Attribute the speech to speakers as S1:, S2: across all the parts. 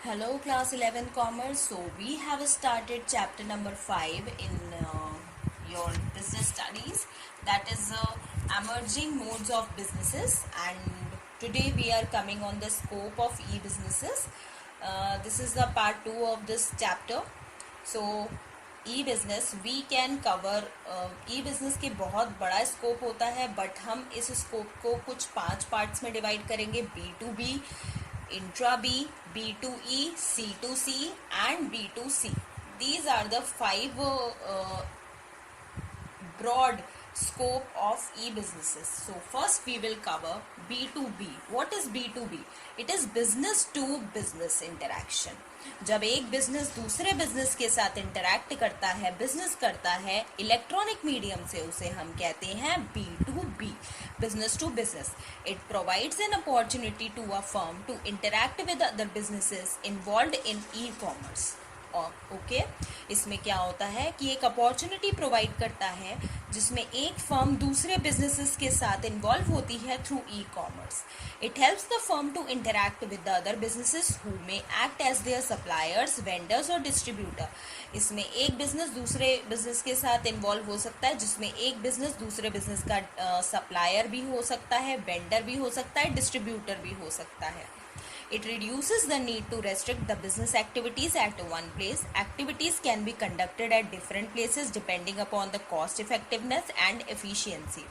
S1: Hello, class 11 commerce. So, we have started chapter number 5 in your business studies, that is emerging modes of businesses. And today we are coming on the scope of e-businesses. This is the part 2 of this chapter. So, e-business we can cover e-business के बहुत बड़ा scope होता है, but हम इस scope को कुछ 5 parts में डिवाइड करेंगे: B2B, intra B, B2E, C2C and B2C. These are the 5 broad scope of e-businesses. So first we will cover B2B. What is B2B? It is business to business interaction. जब एक business दूसरे business के साथ interact करता है, business करता है electronic medium से, उसे हम कहते हैं B2B, business to business. It provides an opportunity to a firm to interact with other businesses involved in e-commerce. Okay इसमें क्या होता है कि एक अपॉर्चुनिटी प्रोवाइड करता है जिसमें एक फर्म दूसरे बिजनेसेस के साथ इन्वॉल्व होती है through e commerce. It helps the firm to interact with the other businesses who may act as their suppliers, vendors और डिस्ट्रीब्यूटर. इसमें एक बिजनेस दूसरे बिजनेस के साथ इन्वॉल्व हो सकता है, जिसमें एक बिजनेस दूसरे बिजनेस का सप्लायर भी हो सकता है, वेंडर भी हो सकता है, डिस्ट्रीब्यूटर भी हो सकता है. It reduces the need to restrict the business activities at one place. Activities can be conducted at different places depending upon the cost effectiveness and efficiency.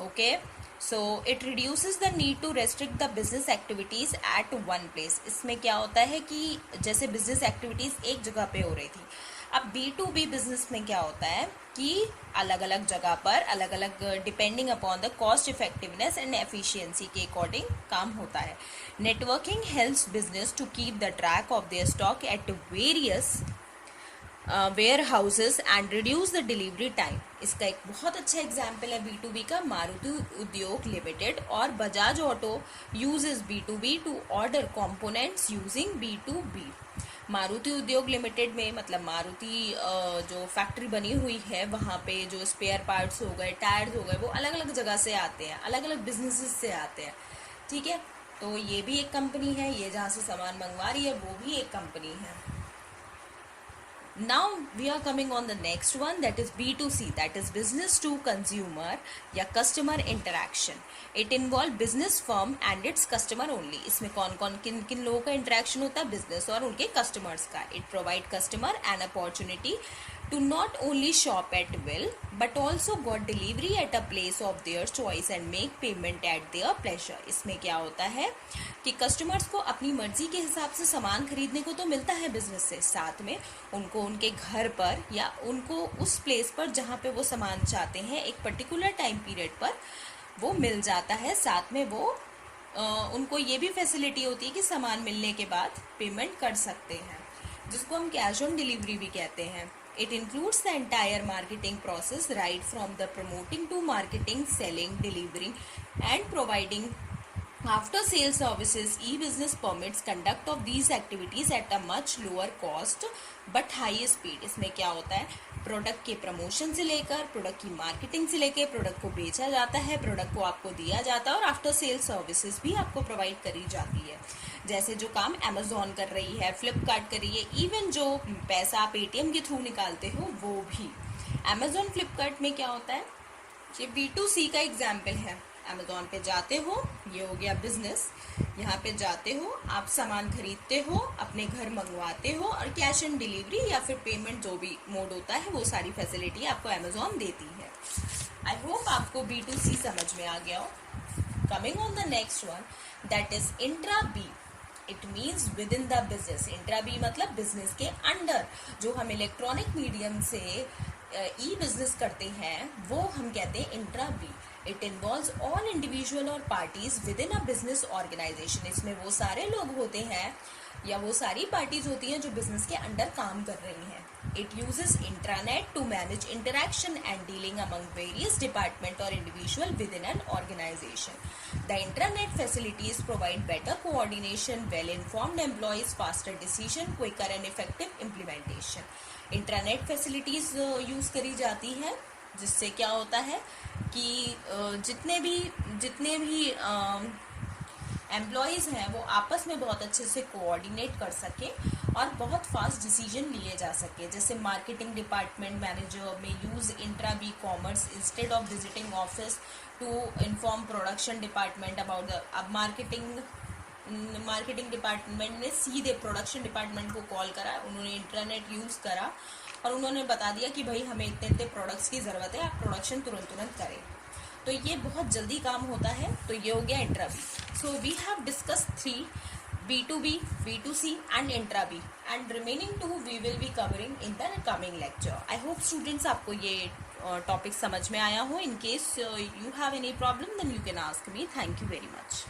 S1: Okay, so it reduces the need to restrict the business activities at one place. इसमें क्या होता है कि जैसे business activities एक जगह पे हो रही थी, अब B2B बिजनेस में क्या होता है कि अलग अलग जगह पर अलग अलग depending upon the cost effectiveness and efficiency के अकॉर्डिंग काम होता है. Networking helps business to keep the track of their stock at various warehouses and reduce the delivery time. इसका एक बहुत अच्छा एग्जाम्पल है B2B का मारुति उद्योग लिमिटेड और Bajaj auto uses B2B to order components using B2B. Maruti Udyog limited में मतलब मारुति जो फैक्ट्री बनी हुई है वहाँ पे जो स्पेयर पार्ट्स हो गए, टायर्स हो गए, वो अलग अलग जगह से आते हैं, अलग अलग बिजनेसेस से आते हैं. ठीक है, तो ये भी एक कंपनी है, ये जहाँ से सामान मंगवा रही है वो भी एक कंपनी है. Now we are coming on the next one, that is B2C, that is business to consumer या customer interaction. It involve business firm and its customer only. इसमें कौन कौन किन किन लोगों का interaction होता है? business और उनके customers का. It provide customer an opportunity to not only shop at will but also got delivery at a place of their choice and make payment at their pleasure. इसमें क्या होता है कि कस्टमर्स को अपनी मर्जी के हिसाब से सामान खरीदने को तो मिलता है बिजनेस से, साथ में उनको उनके घर पर या उनको उस प्लेस पर जहाँ पे वो सामान चाहते हैं एक पर्टिकुलर टाइम पीरियड पर वो मिल जाता है. साथ में वो उनको ये भी फैसिलिटी होती है कि सामान मिलने के बाद पेमेंट कर सकते हैं, जिसको हम कैश ऑन डिलीवरी भी कहते हैं. It includes the entire marketing process, right from the promoting to marketing, selling, delivering and providing after sales services. E-business permits conduct of these activities at a much lower cost but high speed. इसमें क्या होता है, product के promotion से लेकर product की marketing से लेकर प्रोडक्ट को बेचा जाता है, प्रोडक्ट को आपको दिया जाता है और आफ्टर सेल सर्विसेज भी आपको प्रोवाइड करी जाती है. जैसे जो काम अमेजोन कर रही है, फ्लिपकार्ट कर रही है, इवन जो पैसा आप ATM के थ्रू निकालते हो वो भी. अमेजोन फ्लिपकार्ट में क्या होता है, ये B2C का एग्जाम्पल है. अमेजोन पे जाते हो, ये हो गया बिजनेस, यहाँ पे जाते हो, आप सामान खरीदते हो, अपने घर मंगवाते हो और कैश ऑन डिलीवरी या फिर पेमेंट जो भी मोड होता है वो सारी फैसिलिटी आपको अमेजोन देती है. आई होप आपको B2C समझ में आ गया हो. Coming on the next one, that is intra B. It means within the business. Intra B मतलब बिजनेस के अंडर. जो हम इलेक्ट्रॉनिक मीडियम से ई बिजनेस करते हैं वो हम कहते हैं intra B. It involves all individual और parties within a business organisation. इसमें वो सारे लोग होते हैं या वो सारी पार्टीज होती हैं जो बिजनेस के अंडर काम कर रही हैं. It uses intranet to manage interaction and dealing among various department or individual within an organization. The intranet facilities provide better coordination, well-informed employees, faster decision, quicker and effective implementation. Intranet facilities use करी जाती है, जिससे क्या होता है कि जितने भी एम्प्लॉयज़ हैं वो आपस में बहुत अच्छे से कोऑर्डिनेट कर सके और बहुत फास्ट डिसीजन लिए जा सके। जैसे marketing department manager may use intra B commerce instead of visiting office to inform production department about the. अब मार्केटिंग डिपार्टमेंट ने सीधे प्रोडक्शन डिपार्टमेंट को कॉल करा, उन्होंने इंटरनेट यूज़ करा और उन्होंने बता दिया कि भाई हमें इतने इतने प्रोडक्ट्स की ज़रूरत है, आप प्रोडक्शन तुरंत करें। तो ये बहुत जल्दी काम होता है। तो ये हो गया intra B. So we have discuss 3, B2B, B2C and intra B, and remaining 2 we will be covering in the coming lecture. I hope students आपको ये टॉपिक समझ में आया हो। In case you have any problem then you can ask me. Thank you very much.